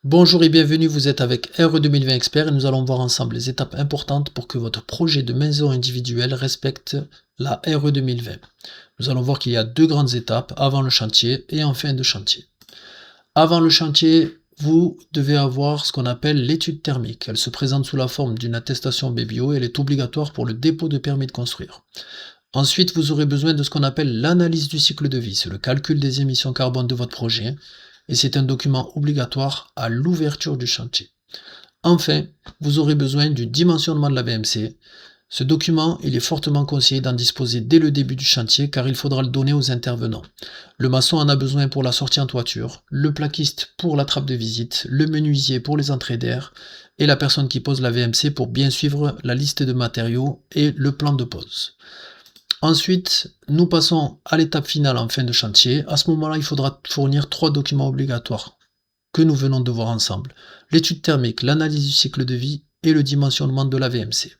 Bonjour et bienvenue, vous êtes avec RE 2020 Expert et nous allons voir ensemble les étapes importantes pour que votre projet de maison individuelle respecte la RE 2020. Nous allons voir qu'il y a deux grandes étapes, avant le chantier et en fin de chantier. Avant le chantier, vous devez avoir ce qu'on appelle l'étude thermique. Elle se présente sous la forme d'une attestation BBO et elle est obligatoire pour le dépôt de permis de construire. Ensuite, vous aurez besoin de ce qu'on appelle l'analyse du cycle de vie. C'est le calcul des émissions carbone de votre projet et c'est un document obligatoire à l'ouverture du chantier. Enfin, vous aurez besoin du dimensionnement de la VMC. Ce document, il est fortement conseillé d'en disposer dès le début du chantier car il faudra le donner aux intervenants. Le maçon en a besoin pour la sortie en toiture, le plaquiste pour la trappe de visite, le menuisier pour les entrées d'air et la personne qui pose la VMC pour bien suivre la liste de matériaux et le plan de pose. Ensuite, nous passons à l'étape finale en fin de chantier. À ce moment-là, il faudra fournir trois documents obligatoires que nous venons de voir ensemble. L'étude thermique, l'analyse du cycle de vie et le dimensionnement de la VMC.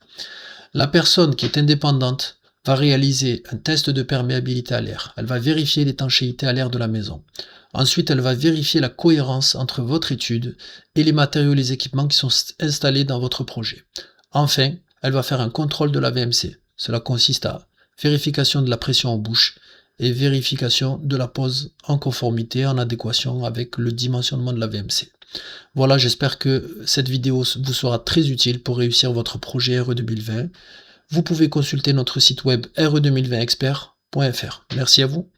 La personne qui est indépendante va réaliser un test de perméabilité à l'air. Elle va vérifier l'étanchéité à l'air de la maison. Ensuite, elle va vérifier la cohérence entre votre étude et les matériaux et les équipements qui sont installés dans votre projet. Enfin, elle va faire un contrôle de la VMC. Cela consiste à vérification de la pression en bouche et vérification de la pose en conformité, en adéquation avec le dimensionnement de la VMC. Voilà, j'espère que cette vidéo vous sera très utile pour réussir votre projet RE 2020. Vous pouvez consulter notre site web re2020expert.fr. Merci à vous.